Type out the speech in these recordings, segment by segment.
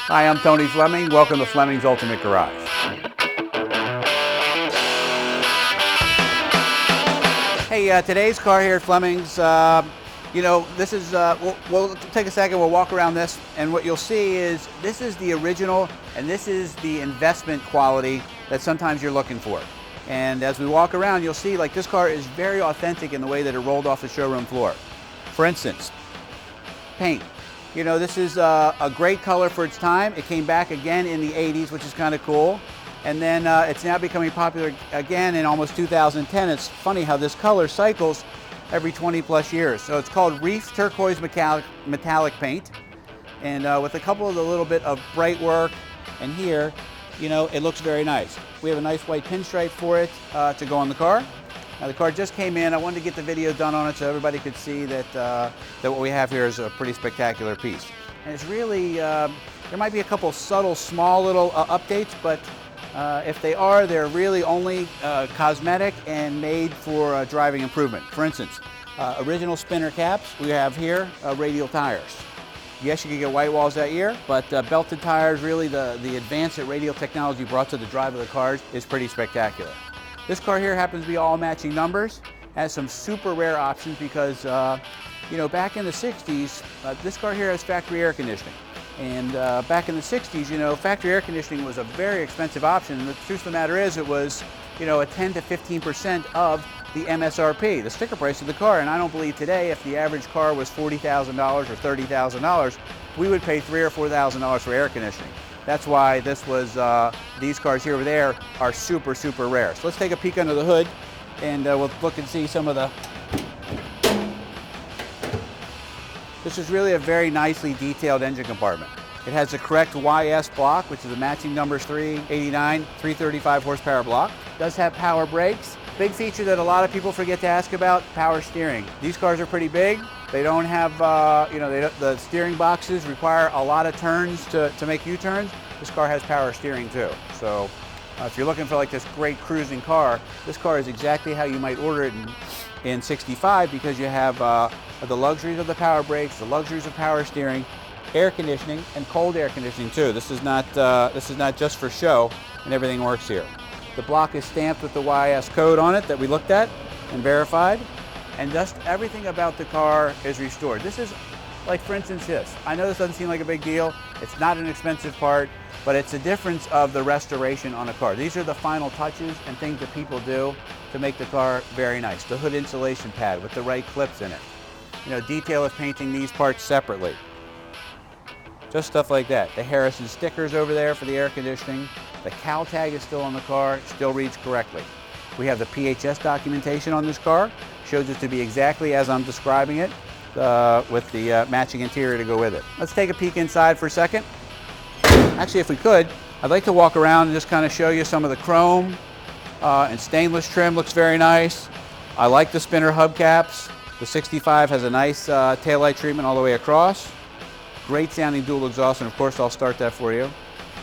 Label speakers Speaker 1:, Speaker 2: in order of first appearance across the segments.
Speaker 1: Hi, I'm Tony Fleming. Welcome to Fleming's Ultimate Garage. Hey, today's car here at Fleming's, this is, we'll take a second, we'll walk around this, and what you'll see is this is the original, and this is the investment quality that sometimes you're looking for. And as we walk around, you'll see like this car is very authentic in the way that it rolled off the showroom floor. For instance, paint. You know, this is a great color for its time. It came back again in the 80s, which is kind of cool. And then it's now becoming popular again in almost 2010. It's funny how this color cycles every 20 plus years. So it's called Reef turquoise metallic paint. And with a couple of the little bit of bright work and here, you know, it looks very nice. We have a nice white pinstripe for it to go on the car. Now the car just came in. I wanted to get the video done on it so everybody could see that, that what we have here is a pretty spectacular piece. And it's really, there might be a couple subtle, small little updates, but if they are, they're really only cosmetic and made for driving improvement. For instance, original spinner caps, we have here radial tires. Yes, you can get white walls that year, but belted tires, really the advance that radial technology brought to the drive of the cars is pretty spectacular. This car here happens to be all matching numbers, has some super rare options because, you know, back in the 60s, this car here has factory air conditioning. And back in the 60s, you know, factory air conditioning was a very expensive option. And the truth of the matter is it was, you know, a 10 to 15% of the MSRP, the sticker price of the car. And I don't believe today, if the average car was $40,000 or $30,000, we would pay $3,000 or $4,000 for air conditioning. That's why this was, these cars here or there are super, super rare. So let's take a peek under the hood and we'll look and see some of the. This is really a very nicely detailed engine compartment. It has the correct YS block, which is a matching numbers 389, 335 horsepower block. It does have power brakes. Big feature that a lot of people forget to ask about, power steering. These cars are pretty big. They don't have, the steering boxes require a lot of turns to make U-turns. This car has power steering too. So if you're looking for like this great cruising car, this car is exactly how you might order it in 65 because you have the luxuries of the power brakes, the luxuries of power steering, air conditioning, and cold air conditioning too. This is not just for show, and everything works here. The block is stamped with the YS code on it that we looked at and verified, and just everything about the car is restored. This is, like for instance this. I know this doesn't seem like a big deal. It's not an expensive part, but it's a difference of the restoration on a car. These are the final touches and things that people do to make the car very nice. The hood insulation pad with the right clips in it. You know, detail of painting these parts separately. Just stuff like that. The Harrison stickers over there for the air conditioning. The cow tag is still on the car, still reads correctly. We have the PHS documentation on this car. Shows it to be exactly as I'm describing it with the matching interior to go with it. Let's take a peek inside for a second. Actually, if we could, I'd like to walk around and just kind of show you some of the chrome and stainless trim. Looks very nice. I like the spinner hubcaps. The 65 has a nice taillight treatment all the way across. Great sounding dual exhaust, and of course I'll start that for you.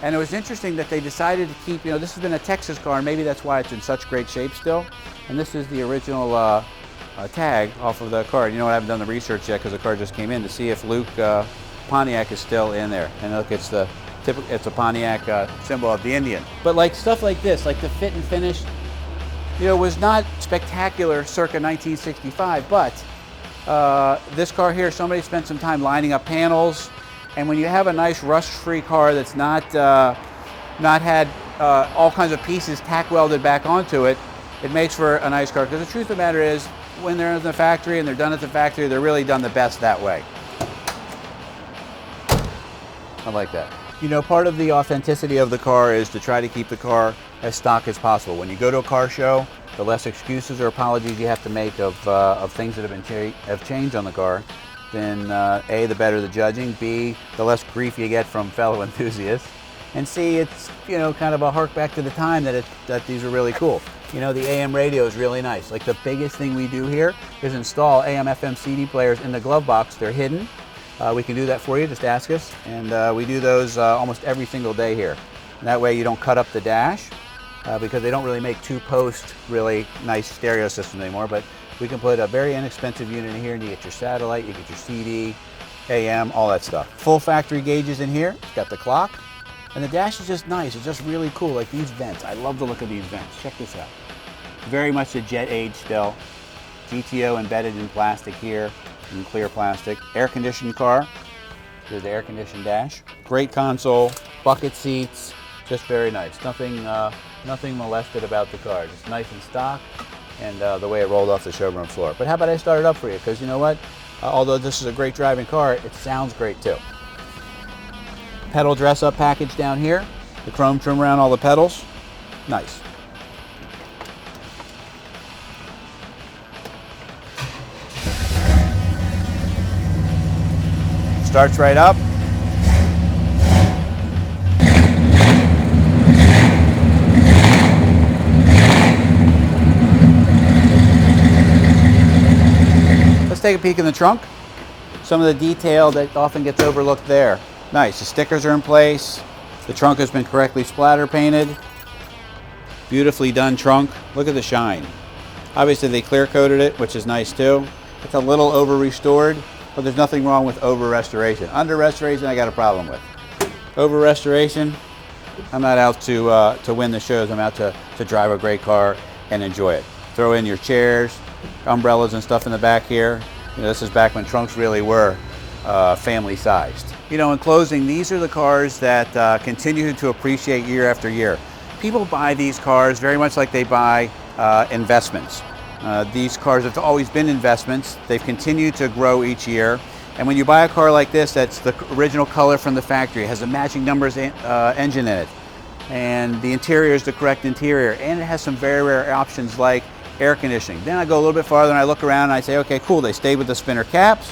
Speaker 1: And it was interesting that they decided to keep, you know, this has been a Texas car, and maybe that's why it's in such great shape still. And this is the original tag off of the car. You know what, I haven't done the research yet because the car just came in to see if Luke Pontiac is still in there. And look, it's a Pontiac symbol of the Indian. But like stuff like this, like the fit and finish, you know, was not spectacular circa 1965, but this car here, somebody spent some time lining up panels, and when you have a nice rust-free car that's not had all kinds of pieces tack welded back onto it, it makes for a nice car. Because the truth of the matter is, when they're in the factory and they're done at the factory, they're really done the best that way. I like that. You know, part of the authenticity of the car is to try to keep the car as stock as possible. When you go to a car show, the less excuses or apologies you have to make of things that have changed on the car, then A, the better the judging, B, the less grief you get from fellow enthusiasts, and C, it's, you know, kind of a hark back to the time that these are really cool. You know, the AM radio is really nice. Like the biggest thing we do here is install AM FM CD players in the glove box. They're hidden. We can do that for you, just ask us. And we do those almost every single day here. And that way you don't cut up the dash because they don't really make two-post really nice stereo systems anymore. But we can put a very inexpensive unit in here and you get your satellite, you get your CD, AM, all that stuff. Full factory gauges in here. It's got the clock. And the dash is just nice. It's just really cool. Like these vents. I love the look of these vents. Check this out. Very much a jet age still. GTO embedded in plastic here, in clear plastic. Air conditioned car. There's the air conditioned dash. Great console, bucket seats, just very nice. Nothing molested about the car. Just nice and stock, and the way it rolled off the showroom floor. But how about I start it up for you? Because you know what? Although this is a great driving car, it sounds great too. Pedal dress-up package down here. The chrome trim around all the pedals. Nice. Starts right up. Let's take a peek in the trunk. Some of the detail that often gets overlooked there. Nice, the stickers are in place. The trunk has been correctly splatter painted. Beautifully done trunk. Look at the shine. Obviously they clear coated it, which is nice too. It's a little over restored, but there's nothing wrong with over restoration. Under restoration, I got a problem with. Over restoration, I'm not out to win the shows. I'm out to drive a great car and enjoy it. Throw in your chairs, umbrellas and stuff in the back here. You know, this is back when trunks really were family sized. You know, in closing, these are the cars that continue to appreciate year after year. People buy these cars very much like they buy investments. These cars have always been investments. They've continued to grow each year. And when you buy a car like this, that's the original color from the factory, it has a matching numbers engine in it, and the interior is the correct interior, and it has some very rare options like air conditioning. Then I go a little bit farther and I look around and I say, okay, cool, they stayed with the spinner caps,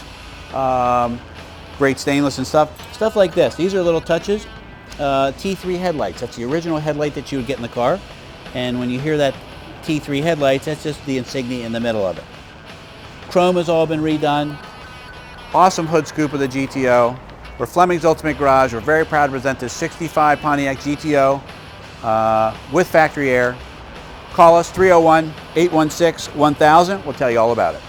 Speaker 1: great stainless and stuff like this. These are little touches. T3 headlights, that's the original headlight that you would get in the car, and when you hear that T3 headlights, that's just the insignia in the middle of it. Chrome has all been redone. Awesome hood scoop of the GTO. We're Fleming's Ultimate Garage. We're very proud to present this 65 Pontiac GTO with factory air. Call us 301-816-1000. We'll tell you all about it.